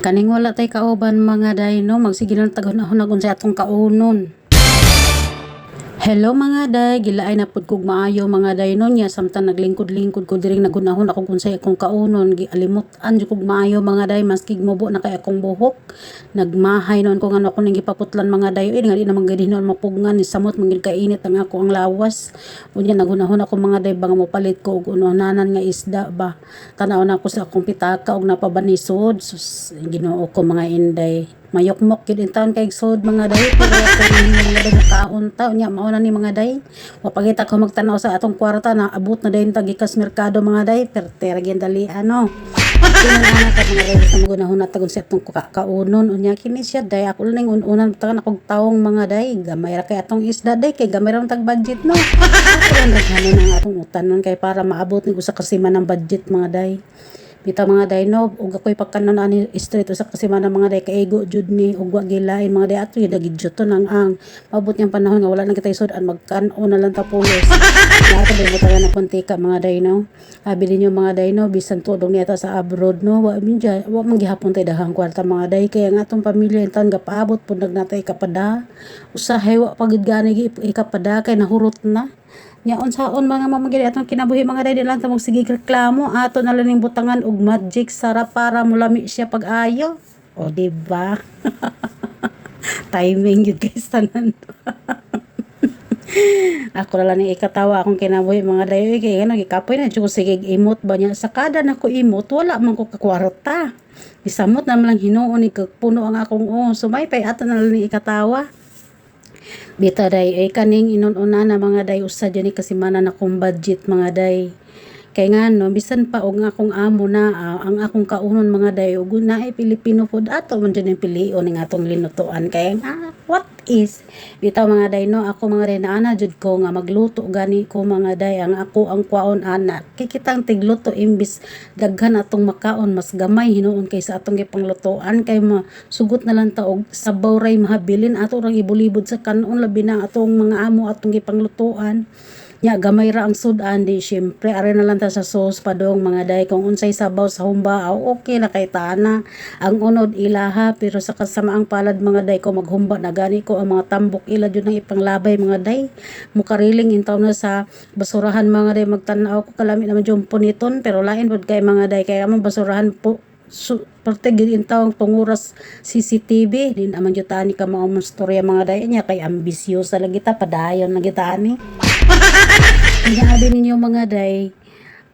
Kaning wala tay kauban mga dayno, magsige na tagon-ahon sa atong kaunon. Hello mga day, gilaay na pud kog maayo mga dayno niya samtang naglingkod-lingkod ko diring nagunahon ako kung say akong kaunon, gialimutan jud kog maayo mga day maski mubo na kay akong buhok. Nagmahay noon ko ngano ako ning gipaputlan mga day, nga di naman gid noon mapugngan ni samot mangil kainit ang ako ang lawas. Unya nagunahon ako mga day bang mopalit ko og unonanan nga isda ba. Tanaw na ako sa akong pitaka og napabanisod. Sus, Ginoo ko mga inday. Mayokmok yun in taon kay sod mga day pero ako mga day nakaon ta nya mao na ni mga day mapakita ko magtanaw sa atong kwarta na abot na day tagikas merkado mga day perter gyud dali ano kinana ka mga day sa magunahon na tagon sa atong kaunon unya kini siya day ako lang unan tagan akong taong mga day gamay ra kay atong isda day kay gamay ra tag budget no ako lang naghanon ang atong utanon kay para maabot ni usa ka semana ng budget mga day. Bitaw mga day no ug ako'y pagkanon ani street usa ka semana mga day kaigo jud ni ug wa gilain mga day ato gyud gidjuton ang mabot niyang panahon nga wala na kitay sudan magkan-o na lang ta pulos na ato mo taga na puntika mga day no abili niyo mga day no bisan tudong niya ta sa abroad no wa minja wa man gihapon tay dahang kwarta mga day kaya nga atong pamilya intan gapaabot pud nagnatay kapada usahay wa pagid gani ikapada kay nahurot na. Nya unsaon mga mamagili atong kinabuhi mga day lang ta sige reklamo ato na lang ning butangan og magic sarap para mulami siya pag-ayo. O di ba? Timing yun guys tanan. Ako na lang ni ikatawa akong kinabuhi mga day kay ano gikapoy na jud sige imot ba niya sa kada nako imot wala man ko kakwarta. Isamot na lang hinuon ni puno ang akong sumay pay ato na lang ni ikatawa. Bita day ay kaning inununa na mga day usa dyan ni kasimana na kong budget mga day kay nga no bisan pa og akong amo na ang akong kaunon mga day ug na ay Pilipino food ato man dyan yung pilion ng atong linutuan kay what is bitaw mga day no ako mga day na ana jud ko nga magluto gani ko mga day ang ako ang kwaon ana kikitang tigluto imbis daghan atong makaon mas gamay hinuon kaysa atong gipanglutoan kay masugot na lang ta og sabaw ray mahabilin ato rang ibulibod sa kanon labi na atong mga amo atong gipanglutoan. Nya gamay ra ang sudan di syempre are na lang ta sa sauce padong mga day kung unsay sabaw sa humba okay na kay tana ang unod ilaha pero sa kasamaang palad mga day ko maghumba na gani ko ang mga tambok ila jud nang ipanglabay mga day mukariling intaw na sa basurahan mga day magtan-aw ko kalami naman jud puniton pero lain pud kay mga day kay among basurahan po parte gid intawong tunguras CCTV din aman jud tani ka mga storya mga day nya kay ambisyosa lagi ta padayon lagi ta ani. Nagabi ninyo mga day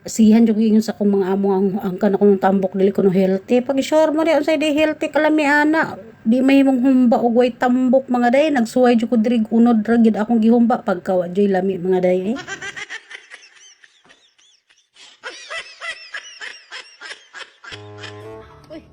sihan jud ingon sa akong mga amo ang kanakong tambok dili ko no healthy pag sure mo ri unsay di healthy kalami ana di mahimong humba og way tambok mga day nagsuway jud ko diri unod ra gid akong gihumba pagka wa joy lami mga day Uy,